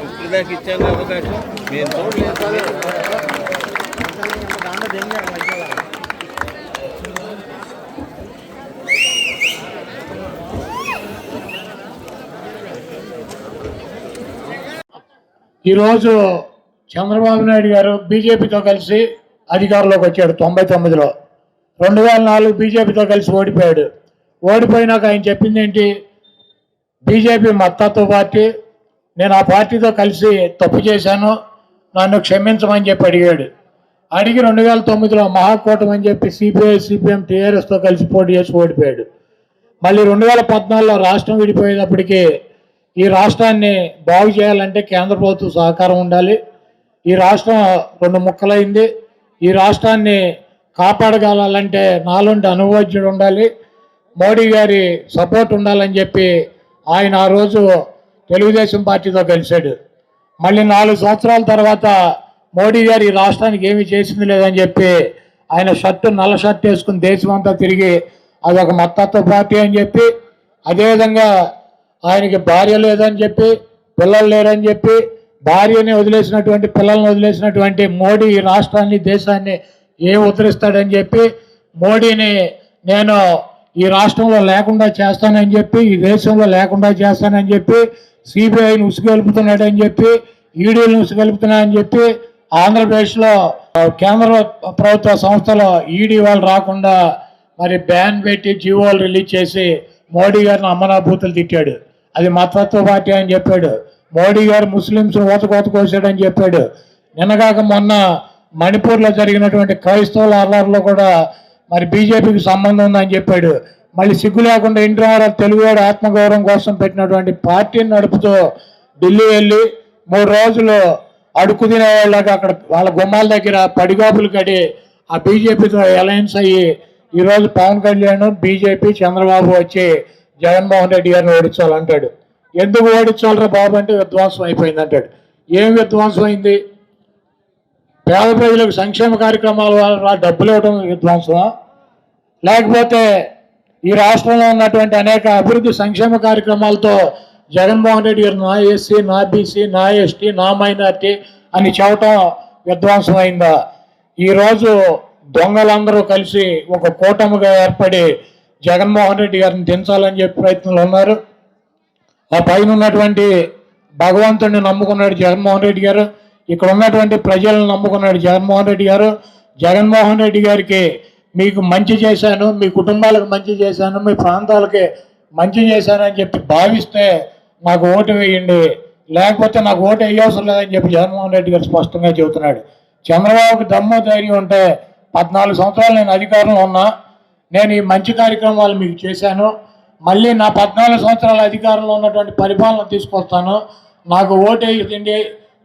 ఇప్పటిదాకా ఇచ్చాను అవకాశం మేము చూడలేదు. ఈరోజు చంద్రబాబు నాయుడు గారు బీజేపీతో కలిసి అధికారంలోకి వచ్చాడు 99లో. 2004 బీజేపీతో కలిసి ఓడిపోయాడు. ఓడిపోయినాక ఆయన చెప్పింది ఏంటి? బీజేపీ మద్దతు పార్టీ, నేను ఆ పార్టీతో కలిసి తప్పు చేశాను, నన్ను క్షమించమని చెప్పి అడిగాడు. అడిగి 2009లో మహాకూటమి అని చెప్పి సిపిఐ సిపిఎం టీఆర్ఎస్తో కలిసి పోటీ చేసి ఓడిపోయాడు. మళ్ళీ 2014లో రాష్ట్రం విడిపోయేటప్పటికి ఈ రాష్ట్రాన్ని బాగు చేయాలంటే కేంద్ర ప్రభుత్వం సహకారం ఉండాలి, ఈ రాష్ట్రం 2 ముక్కలైంది, ఈ రాష్ట్రాన్ని కాపాడగలాలంటే నాలుంటి అనుభవజ్ఞుడు ఉండాలి, మోడీ గారి సపోర్ట్ ఉండాలని చెప్పి ఆయన ఆ రోజు తెలుగుదేశం పార్టీతో కలిశాడు. మళ్ళీ 4 సంవత్సరాల తర్వాత మోడీ గారు ఈ రాష్ట్రానికి ఏమీ చేసింది లేదని చెప్పి ఆయన నల్ల షర్ట్ వేసుకుని దేశమంతా తిరిగి అదొక మత్తత్వ పార్టీ అని చెప్పి, అదేవిధంగా ఆయనకి భార్య లేదని చెప్పి, పిల్లలు లేరని చెప్పి, భార్యని వదిలేసినటువంటి పిల్లల్ని వదిలేసినటువంటి మోడీ ఈ రాష్ట్రాన్ని దేశాన్ని ఏం ఉద్ధరిస్తాడని చెప్పి, మోడీని నేను ఈ రాష్ట్రంలో లేకుండా చేస్తానని చెప్పి, ఈ దేశంలో లేకుండా చేస్తానని చెప్పి, సిబిఐని ఉసుగొలుపుతున్నాడని చెప్పి, ఈడీలను ఉసుగొలుపుతున్నాడని చెప్పి, ఆంధ్రప్రదేశ్లో కేంద్ర ప్రభుత్వ సంస్థలో ఈడీ వాళ్ళు రాకుండా మరి బ్యాన్ పెట్టి జీవోలు రిలీజ్ చేసి మోడీ గారిని అమ్మనాభూతులు తిట్టాడు. అది మతత్వ పార్టీ అని చెప్పాడు. మోడీ గారు ముస్లింస్ ఓతకోత కోసాడని చెప్పాడు. నిన్నగాక మొన్న మణిపూర్లో జరిగినటువంటి క్రైస్తవుల అల్లర్లో కూడా మరి బీజేపీకి సంబంధం ఉందని చెప్పాడు. మళ్ళీ సిగ్గు లేకుండా ఇంటర్ తెలుగువాడు ఆత్మగౌరవం కోసం పెట్టినటువంటి పార్టీని నడుపుతూ ఢిల్లీ వెళ్ళి 3 రోజులు అడుక్కు తినేవాళ్ళగా అక్కడ వాళ్ళ గుమ్మాల దగ్గర పడిగాపులు కడి ఆ బీజేపీతో అలయన్స్ అయ్యి ఈరోజు పవన్ కళ్యాణ్ బీజేపీ చంద్రబాబు వచ్చి జగన్మోహన్ రెడ్డి గారిని ఓడించాలంటాడు. ఎందుకు ఓడించాలరా బాబు అంటే విధ్వంసం అయిపోయింది అంటాడు. ఏం విధ్వంసం అయింది? పేద ప్రజలకు సంక్షేమ కార్యక్రమాల వల్ల డబ్బులు ఇవ్వడం విధ్వంసమా? లేకపోతే ఈ రాష్ట్రంలో ఉన్నటువంటి అనేక అభివృద్ధి సంక్షేమ కార్యక్రమాలతో జగన్మోహన్ రెడ్డి గారు నా ఎస్సీ, నా బీసీ, నా ఎస్టీ, నా మైనార్టీ అని చెప్పటం విధ్వంసం అయిందా? ఈరోజు దొంగలందరూ కలిసి ఒక కూటమిగా ఏర్పడి జగన్మోహన్ రెడ్డి గారిని దించాలని చెప్పి ప్రయత్నాలు ఉన్నారు. ఆ పైన ఉన్నటువంటి భగవంతుడిని నమ్ముకున్నాడు జగన్మోహన్ రెడ్డి గారు, ఇక్కడ ఉన్నటువంటి ప్రజలను నమ్ముకున్నాడు జగన్మోహన్ రెడ్డి గారు. జగన్మోహన్ రెడ్డి గారికి మీకు మంచి చేశాను, మీ కుటుంబాలకు మంచి చేశాను, మీ ప్రాంతాలకి మంచి చేశానని చెప్పి భావిస్తే నాకు ఓటు వేయండి, లేకపోతే నాకు ఓటు వేయవసరం లేదని చెప్పి జగన్మోహన్ రెడ్డి గారు స్పష్టంగా చెబుతున్నాడు. చంద్రబాబుకి దమ్ము ధైర్యం ఉంటే 14 సంవత్సరాలు నేను అధికారంలో ఉన్నా, నేను ఈ మంచి కార్యక్రమాలు మీకు చేశాను, మళ్ళీ నా 14 సంవత్సరాల అధికారంలో ఉన్నటువంటి పరిపాలన తీసుకొస్తాను, నాకు ఓటు వేయదండి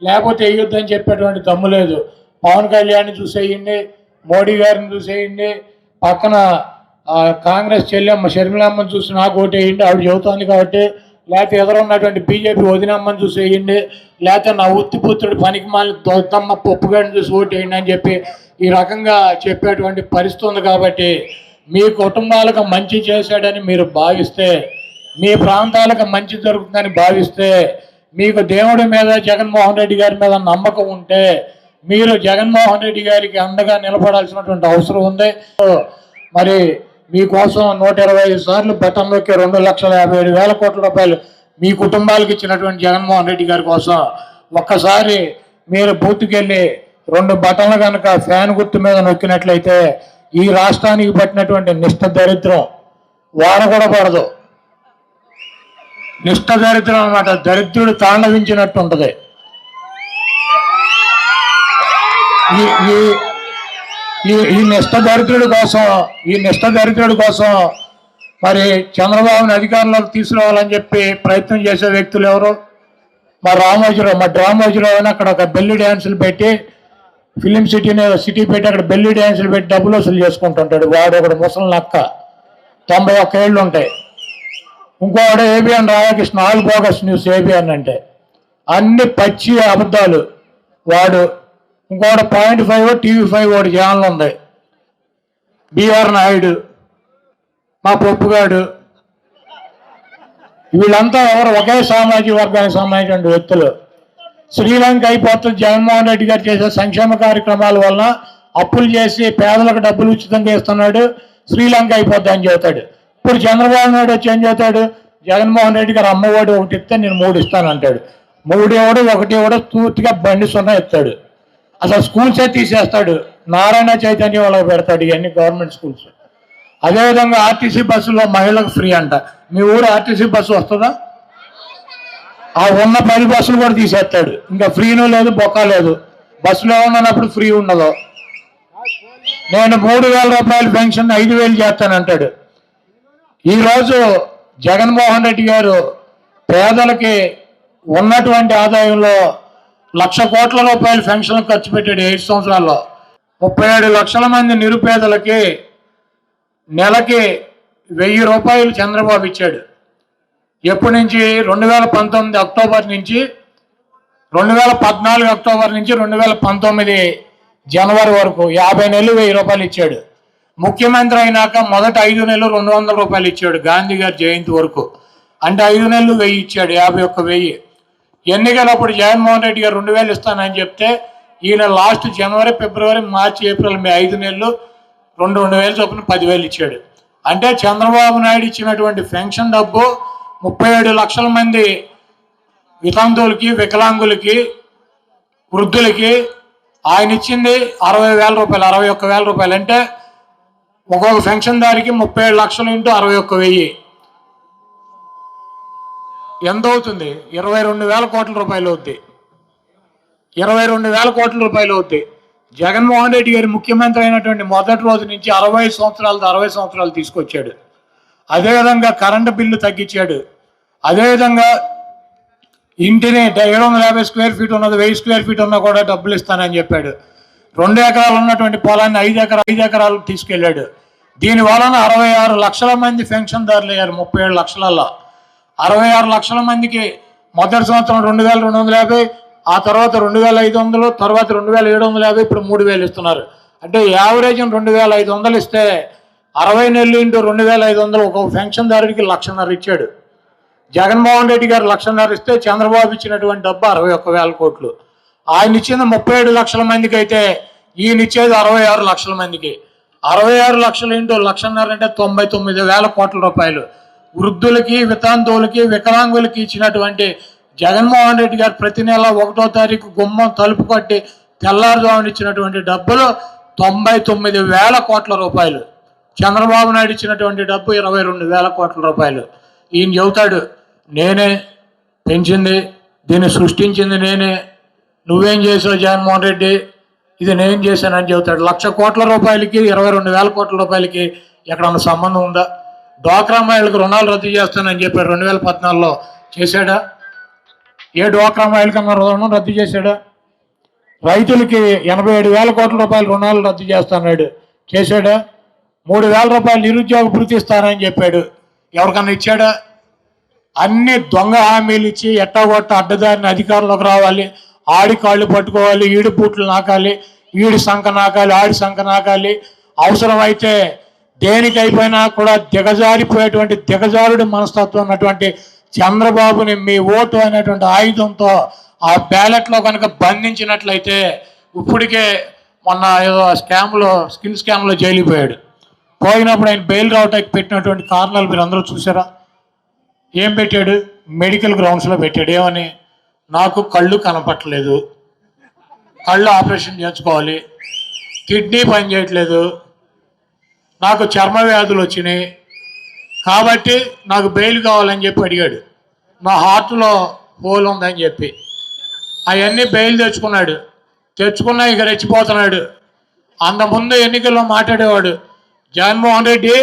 లేకపోతే వేయొద్దని చెప్పేటువంటి దమ్ము లేదు. పవన్ కళ్యాణ్ని చూసేయండి, మోడీ గారిని చూసేయండి, పక్కన కాంగ్రెస్ చెల్లెమ్మ షర్మిలమ్మని చూసి నాకు ఓటు వేయండి, ఆవిడ చెబుతోంది కాబట్టి, లేకపోతే ఎదురున్నటువంటి బీజేపీ వదినమ్మని చూసి వేయండి, లేకపోతే నా ఉత్తిపుత్రుడు పనికి మాలి దొత్తమ్మ పప్పుగాడిని చూసి ఓటు వేయండి అని చెప్పి ఈ రకంగా చెప్పేటువంటి పరిస్థితి ఉంది. కాబట్టి మీ కుటుంబాలకు మంచి చేశాడని మీరు భావిస్తే, మీ ప్రాంతాలకు మంచి జరుగుతుందని భావిస్తే, మీకు దేవుడి మీద జగన్మోహన్ రెడ్డి గారి మీద నమ్మకం ఉంటే మీరు జగన్మోహన్ రెడ్డి గారికి అండగా నిలబడాల్సినటువంటి అవసరం ఉంది. మరి మీకోసం 125 సార్లు బటన్ నొక్కి 2,57,000 కోట్ల రూపాయలు మీ కుటుంబాలకు ఇచ్చినటువంటి జగన్మోహన్ రెడ్డి గారి కోసం ఒక్కసారి మీరు బూత్కెళ్ళి 2 బటన్లు కనుక ఫ్యాన్ గుర్తు మీద నొక్కినట్లయితే ఈ రాష్ట్రానికి పట్టినటువంటి నిష్ఠ దరిద్రం వాన కూడా పడదు. నిష్ఠ దరిద్రం అన్నమాట. దరిద్రుడు తాండవించినట్టు ఉంటుంది. ఈ నిష్ఠ దరిద్రుడి కోసం మరి చంద్రబాబుని అధికారంలోకి తీసుకురావాలని చెప్పి ప్రయత్నం చేసే వ్యక్తులు ఎవరు? మా రామోజీరావు అని అక్కడ ఒక బెల్లి డ్యాన్సులు పెట్టి ఫిలిం సిటీ పెట్టి అక్కడ బెల్లి డ్యాన్సులు పెట్టి డబ్బులు వసూలు చేసుకుంటుంటాడు. వాడు ఒకడు ముసలి నక్క, 91 ఏళ్ళు ఉంటాయి. ఇంకోడు ABN Radhakrishna, all bogus news ABN అంటే అన్ని పచ్చి అబద్ధాలు వాడు. ఇంకోటి 0.5 TV5 ఒకటి ఛానల్ ఉంది. బిఆర్ నాయుడు, మా పప్పుగాడు, వీళ్ళంతా ఎవరు ఒకే సామాజిక వర్గానికి సంబంధించిన వ్యక్తులు. శ్రీలంక అయిపోతుంది. జగన్మోహన్ రెడ్డి గారు చేసే సంక్షేమ కార్యక్రమాల వలన అప్పులు చేసి పేదలకు డబ్బులు ఉచితంగా ఇస్తున్నాడు, శ్రీలంక అయిపోద్ది అని చెబుతాడు. ఇప్పుడు చంద్రబాబు నాయుడు వచ్చి ఏం చెబుతాడు? జగన్మోహన్ రెడ్డి గారు అమ్మఒడి 1 ఇస్తే నేను 3 ఇస్తాను అంటాడు. 3 ఇవ్వడు, 1 ఇవ్వడు, పూర్తిగా బండి 0 ఇస్తాడు. అసలు స్కూల్సే తీసేస్తాడు. నారాయణ చైతన్య వాళ్ళకి పెడతాడు ఇవన్నీ గవర్నమెంట్ స్కూల్స్. అదేవిధంగా ఆర్టీసీ బస్సులో మహిళలకు ఫ్రీ అంట. మీ ఊరు ఆర్టీసీ బస్సు వస్తుందా? ఆ ఉన్న 10 బస్సులు కూడా తీసేస్తాడు. ఇంకా ఫ్రీనూ లేదు, బొక్క లేదు. బస్సులో ఉన్నప్పుడు ఫ్రీ ఉండదు. నేను 3,000 రూపాయలు పెన్షన్ 5,000 చేస్తానంటాడు. ఈరోజు జగన్మోహన్ రెడ్డి గారు పేదలకి ఉన్నటువంటి ఆదాయంలో 1,00,000 కోట్ల రూపాయలు పెన్షన్ ఖర్చు పెట్టాడు 5 సంవత్సరాల్లో. 37 లక్షల మంది నిరుపేదలకి నెలకి 1,000 రూపాయలు చంద్రబాబు ఇచ్చాడు. ఎప్పటి నుంచి? 2019 అక్టోబర్ నుంచి, 2014 అక్టోబర్ నుంచి 2019 జనవరి వరకు 50 నెలలు 1,000 రూపాయలు ఇచ్చాడు. ముఖ్యమంత్రి అయినాక మొదటి 5 నెలలు 200 రూపాయలు ఇచ్చాడు గాంధీ గారి జయంతి వరకు. అంటే 5 నెలలు 1,000 ఇచ్చాడు, 51,000. ఎన్నికలప్పుడు జగన్మోహన్ రెడ్డి గారు 2,000 ఇస్తానని చెప్తే ఈయన లాస్ట్ జనవరి, ఫిబ్రవరి, మార్చి, ఏప్రిల్, మే 5 నెలలు 2,000 చొప్పున 10,000 ఇచ్చాడు. అంటే చంద్రబాబు నాయుడు ఇచ్చినటువంటి పెన్షన్ డబ్బు 37 లక్షల మంది వితంతువులకి, వికలాంగులకి, వృద్ధులకి ఆయన ఇచ్చింది 60,000 రూపాయలు, 61,000 రూపాయలు. అంటే ఒక్కొక్క పెన్షన్దారికి 37 లక్షలు ఇంటూ 61,000 ఎంత అవుతుంది? 22,000 కోట్ల రూపాయలు అవుద్ది. 22,000 కోట్ల రూపాయలు అవుద్ది. జగన్మోహన్ రెడ్డి గారి ముఖ్యమంత్రి అయినటువంటి మొదటి రోజు నుంచి 60 సంవత్సరాలు తీసుకొచ్చాడు. అదేవిధంగా కరెంటు బిల్లు తగ్గించాడు. అదేవిధంగా ఇంటిని 750 స్క్వేర్ ఫీట్ ఉన్నది 1000 స్క్వేర్ ఫీట్ ఉన్నా కూడా డబ్బులు ఇస్తానని చెప్పాడు. 2 ఎకరాలు ఉన్నటువంటి పొలాన్ని 5 ఎకరాలకు తీసుకెళ్ళాడు. దీని వలన 66 లక్షల మంది పెన్షన్దారులు అయ్యారు. 37 లక్షలలో 66 లక్షల మందికి మొదటి సంవత్సరం 2,250, ఆ తర్వాత 2,500, తర్వాత 2,750, ఇప్పుడు 3,000 ఇస్తున్నారు. అంటే యావరేజ్ 2,500 ఇస్తే 60 నెలలు ఇంటూ 2,500 ఒక పెన్షన్దారుడికి 1,50,000 ఇచ్చాడు. జగన్మోహన్ రెడ్డి గారు 1,50,000 ఇస్తే చంద్రబాబు ఇచ్చినటువంటి డబ్బు 61,000 కోట్లు. ఆయన ఇచ్చింది 37 లక్షల మందికి అయితే ఈయన ఇచ్చేది 66 లక్షల మందికి. 66 లక్షలు ఇంటూ 1,50,000 అంటే 99,000 కోట్ల రూపాయలు. వృద్ధులకి, వితంతువులకి, వికలాంగులకి ఇచ్చినటువంటి జగన్మోహన్ రెడ్డి గారు ప్రతి నెల 1వ తారీఖు గుమ్మం తలుపు కట్టి తెల్లారుజామున ఇచ్చినటువంటి డబ్బులు 99,000 కోట్ల రూపాయలు. చంద్రబాబు నాయుడు ఇచ్చినటువంటి డబ్బు 22,000 కోట్ల రూపాయలు. ఈయన చెబుతాడు నేనే పెంచింది, దీన్ని సృష్టించింది నేనే, నువ్వేం చేసావు జగన్మోహన్ రెడ్డి, ఇది నేను చేశానని చెబుతాడు. 1,00,000 కోట్ల రూపాయలకి 22,000 కోట్ల రూపాయలకి ఎక్కడన్నా సంబంధం ఉందా? డ్వాక్రా మహిళలకు రుణాలు రద్దు చేస్తానని చెప్పాడు 2014లో. చేశాడా? ఏ డ్వాక్రా మహిళ కన్నా రుణం రద్దు చేశాడా? రైతులకి 87,000 కోట్ల రూపాయల రుణాలు రద్దు చేస్తున్నాడు. చేశాడా? 3,000 రూపాయలు నిరుద్యోగ భృతి ఇస్తానని చెప్పాడు. ఎవరికన్నా ఇచ్చాడా? అన్ని దొంగ హామీలు ఇచ్చి ఎట్టగొట్ట అడ్డదారిని అధికారంలోకి రావాలి, ఆడి కాళ్ళు పట్టుకోవాలి, ఈడి బూట్లు నాకాలి, ఈడి సంఖ నాకాలి, ఆడి సంఖ నాకాలి, అవసరమైతే దేనికైపోయినా కూడా దిగజారిపోయేటువంటి దిగజారుడి మనస్తత్వం ఉన్నటువంటి చంద్రబాబుని మీ ఓటు అనేటువంటి ఆయుధంతో ఆ బ్యాలెట్లో కనుక బంధించినట్లయితే ఇప్పటికే మొన్న ఏదో స్కిల్ స్కామ్లో జైలుపోయాడు. పోయినప్పుడు ఆయన బెయిల్ రావటానికి పెట్టినటువంటి కారణాలు మీరు అందరూ చూసారా? ఏం పెట్టాడు? మెడికల్ గ్రౌండ్స్లో పెట్టాడు. ఏమని? నాకు కళ్ళు కనపట్టలేదు, కళ్ళు ఆపరేషన్ చేయించుకోవాలి, కిడ్నీ పని చేయట్లేదు, నాకు చర్మ వ్యాధులు వచ్చినాయి కాబట్టి నాకు బెయిల్ కావాలని చెప్పి అడిగాడు. నా హార్ట్లో హోల్ ఉందని చెప్పి అవన్నీ బెయిల్ తెచ్చుకున్నాడు. తెచ్చుకున్నా ఇక రెచ్చిపోతున్నాడు. అంతకుముందు ఎన్నికల్లో మాట్లాడేవాడు, జగన్మోహన్ రెడ్డి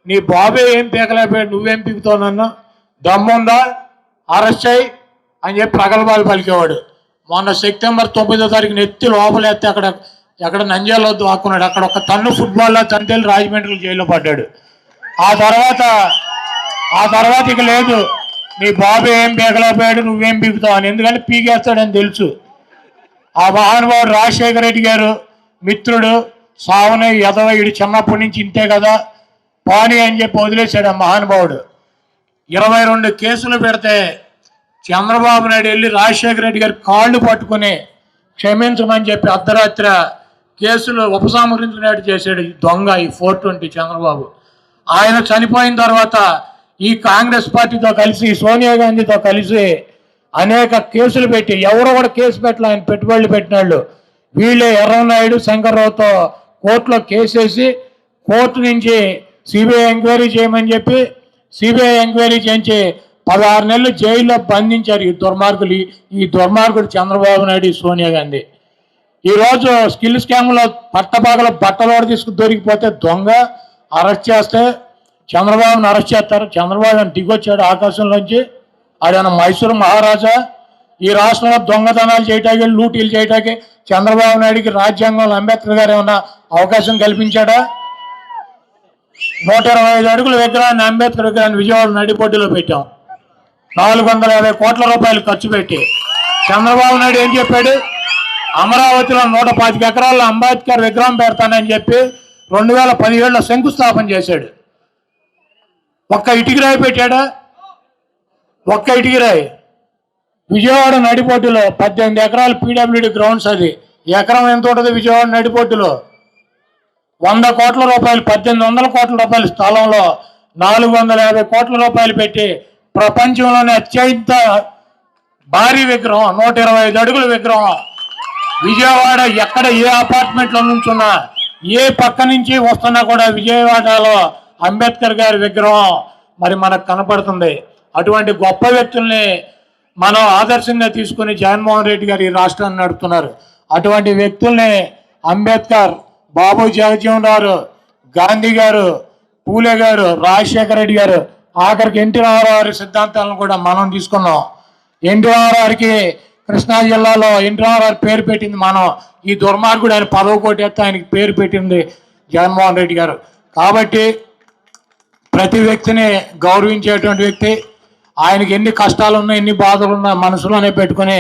నీ బాబే ఏం పీకలేకపోయాడు, నువ్వేం పీకుతావు, నన్ను దమ్ముందా అరెస్ట్ అయ్యి అని చెప్పి ప్రగల్భాలు పలికేవాడు. మొన్న సెప్టెంబర్ 9వ తారీఖున ఎత్తి లోపలేస్తే ఎక్కడ నంద్యాలలో దాక్కున్నాడు. అక్కడ ఒక తన్ను ఫుట్బాల్లో తంతేళ్ళు రాజమండ్రిలో జైల్లో పడ్డాడు. ఆ తర్వాత ఇక లేదు, నీ బాబు ఏం పీకలేకపోయాడు, నువ్వేం పీకుతావు అని. ఎందుకంటే పీకేస్తాడని తెలుసు. ఆ మహానుభావుడు రాజశేఖర రెడ్డి గారు మిత్రుడు సావనే యదవ, ఇడు చిన్నప్పటి నుంచి ఇంతే కదా పాని అని చెప్పి వదిలేశాడు ఆ మహానుభావుడు. 22 కేసులు పెడితే చంద్రబాబు నాయుడు వెళ్ళి రాజశేఖర రెడ్డి గారి కాళ్ళు పట్టుకుని క్షమించమని చెప్పి అర్ధరాత్రి కేసులు ఉపసంహరించినట్టు చేశాడు ఈ దొంగ, ఈ 420 చంద్రబాబు. ఆయన చనిపోయిన తర్వాత ఈ కాంగ్రెస్ పార్టీతో కలిసి సోనియా గాంధీతో కలిసి అనేక కేసులు పెట్టి, ఎవరో కూడా కేసు పెట్టలే, ఆయన పెట్టుబడులు పెట్టినాళ్ళు వీళ్ళే. ఎర్రనాయుడు శంకర్రావుతో కోర్టులో కేసేసి కోర్టు నుంచి సిబిఐ ఎంక్వైరీ చేయమని చెప్పి సిబిఐ ఎంక్వైరీ చేయించి 16 నెలలు జైల్లో బంధించారు ఈ దుర్మార్గుడు చంద్రబాబు నాయుడు, సోనియా గాంధీ. ఈరోజు స్కిల్ స్కామ్లో పట్టబాగలో బట్టలోడ తీసుకు దొరికిపోతే దొంగ అరెస్ట్ చేస్తే చంద్రబాబుని అరెస్ట్ చేస్తారు. చంద్రబాబు దిగొచ్చాడు ఆకాశంలోంచి. ఆయన మైసూరు మహారాజా. ఈ రాష్ట్రంలో దొంగతనాలు చేయటానికి, లూటీలు చేయటానికి చంద్రబాబు నాయుడికి రాజ్యాంగంలో అంబేద్కర్ గారు ఏమన్నా అవకాశం కల్పించాడా? 125 అడుగుల విగ్రహాన్ని, అంబేద్కర్ విగ్రహాన్ని విజయవాడ నడిపోటీలో పెట్టాం. 450 కోట్ల రూపాయలు ఖర్చు పెట్టి. చంద్రబాబు నాయుడు ఏం చెప్పాడు? అమరావతిలో 125 ఎకరాల్లో అంబేద్కర్ విగ్రహం పెడతానని చెప్పి 2017లో శంకుస్థాపన చేశాడు. ఒక్క ఇటుకరాయి పెట్టాడా? ఒక్క ఇటుకరాయి. విజయవాడ నడిపోటులో 18 ఎకరాలు పీడబ్ల్యూడి గ్రౌండ్స్. అది ఎకరం ఎంత ఉంటుంది విజయవాడ నడిపోటులో? 100 కోట్ల రూపాయలు, 1800 కోట్ల రూపాయల స్థలంలో 450 కోట్ల రూపాయలు పెట్టి ప్రపంచంలోనే అత్యంత భారీ విగ్రహం, 125 అడుగుల విగ్రహం విజయవాడ. ఎక్కడ ఏ అపార్ట్మెంట్లో నుంచున్నా, ఏ పక్క నుంచి వస్తున్నా కూడా విజయవాడలో అంబేద్కర్ గారి విగ్రహం మరి మనకు కనపడుతుంది. అటువంటి గొప్ప వ్యక్తుల్ని మనం ఆదర్శంగా తీసుకుని జగన్మోహన్ రెడ్డి గారు ఈ రాష్ట్రాన్ని నడుపుతున్నారు. అటువంటి వ్యక్తుల్ని అంబేద్కర్, బాబు జగజ్జీవన్ రావు, గాంధీ గారు, పూలే గారు, రాజశేఖర రెడ్డి గారు, ఆఖరికి ఎన్టీ రామారావు సిద్ధాంతాలను కూడా మనం తీసుకున్నాం. ఎన్టీ రామారావుకి కృష్ణా జిల్లాలో ఎన్టీ రామారావు పేరు పెట్టింది మనం. ఈ దుర్మార్గుడు ఆయన 10వ కోటి ఎత్తే ఆయనకి పేరు పెట్టింది జగన్మోహన్ రెడ్డి గారు. కాబట్టి ప్రతి వ్యక్తిని గౌరవించేటువంటి వ్యక్తి, ఆయనకి ఎన్ని కష్టాలున్నా, ఎన్ని బాధలున్నా మనసులోనే పెట్టుకుని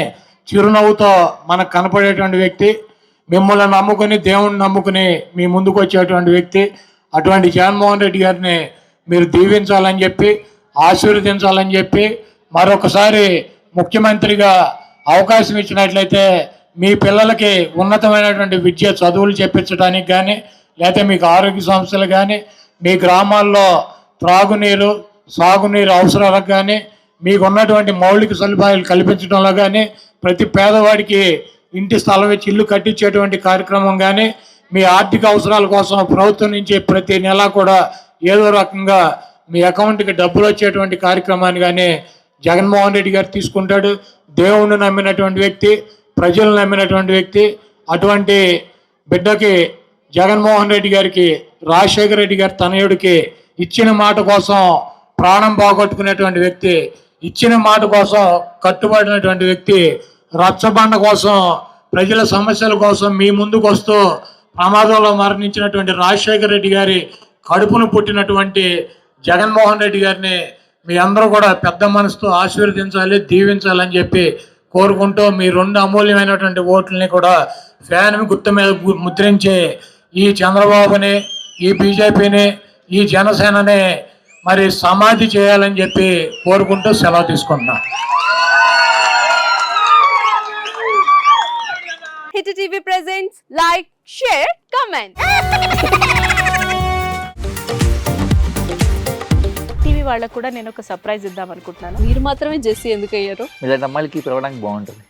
చిరునవ్వుతో మనకు కనపడేటువంటి వ్యక్తి, మిమ్మల్ని నమ్ముకుని, దేవుణ్ణి నమ్ముకుని మీ ముందుకు వచ్చేటువంటి వ్యక్తి. అటువంటి జగన్మోహన్ రెడ్డి గారిని మీరు దీవించాలని చెప్పి, ఆశీర్వదించాలని చెప్పి, మరొకసారి ముఖ్యమంత్రిగా అవకాశం ఇచ్చినట్లయితే మీ పిల్లలకి ఉన్నతమైనటువంటి విద్య, చదువులు చెప్పించడానికి కానీ, లేకపోతే మీకు ఆరోగ్య సమస్యలు కానీ, మీ గ్రామాల్లో త్రాగునీరు, సాగునీరు అవసరాలకు కానీ, మీకు ఉన్నటువంటి మౌలిక సదుపాయాలు కల్పించడంలో కానీ, ప్రతి పేదవాడికి ఇంటి స్థలం ఇచ్చి ఇల్లు కట్టించేటువంటి కార్యక్రమం కానీ, మీ ఆర్థిక అవసరాల కోసం ప్రభుత్వం నుంచి ప్రతి నెల కూడా ఏదో రకంగా మీ అకౌంట్కి డబ్బులు వచ్చేటువంటి కార్యక్రమాన్ని కానీ జగన్మోహన్ రెడ్డి గారు తీసుకుంటాడు. దేవుణ్ణి నమ్మినటువంటి వ్యక్తి, ప్రజలు నమ్మినటువంటి వ్యక్తి. అటువంటి బిడ్డకి, జగన్మోహన్ రెడ్డి గారికి, రాజశేఖర రెడ్డి గారి తనయుడికి ఇచ్చిన మాట కోసం ప్రాణం పోగొట్టుకునేటువంటి వ్యక్తి, ఇచ్చిన మాట కోసం కట్టుబడినటువంటి వ్యక్తి, రచ్చబండ కోసం, ప్రజల సమస్యల కోసం మీ ముందుకు వస్తూ ప్రమాదంలో మరణించినటువంటి రాజశేఖర రెడ్డి గారి కడుపును పుట్టినటువంటి జగన్మోహన్ రెడ్డి గారిని మీ అందరూ కూడా పెద్ద మనసుతో ఆశీర్వదించాలి, దీవించాలని చెప్పి కోరుకుంటూ, మీ 2 అమూల్యమైనటువంటి ఓట్లని కూడా ఫ్యాన్ గుర్తు మీద ముద్రించి ఈ చంద్రబాబుని, ఈ బీజేపీని, ఈ జనసేనని మరి సమాధి చేయాలని చెప్పి కోరుకుంటూ సెలవు తీసుకుంటున్నా. Hit TV presents like, share, comment. వాళ్ళకు కూడా నేను ఒక సర్ప్రైజ్ ఇద్దాం అనుకుంటున్నాను. మీరు మాత్రమే జెస్సీ ఎందుకు అయ్యారు? ఇలాంటి అమ్మాయిలకి పిలవడానికి బాగుంటుంది.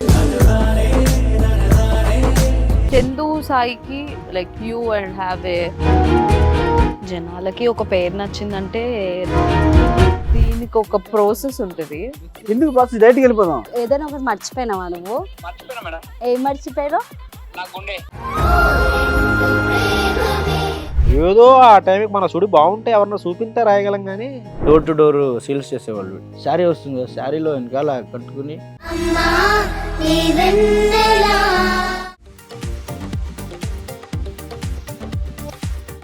చందు సాయికి like you and have a జనాలకి ఒక పేరు నచ్చిందంటే దీనికి ఒక ప్రాసెస్ ఉంటుంది. ఎందుకు ప్రాసెస్ డైరెక్ట్కి వెళ్ళిపోదాం. ఏదైనా ఒకటి మర్చిపోయినావా నువ్వు? ఏం మర్చిపోయావు? ఏదో ఆ టైంకి మన సుడి బాగుంటే ఎవరన్నా చూపిస్తే రాయగలం కానీ డోర్ టు డోర్ సేల్స్ చేసేవాళ్ళు. శారీ వస్తుంది, శారీలో వెనకాల కట్టుకుని అమ్మా నీ వెన్నెలా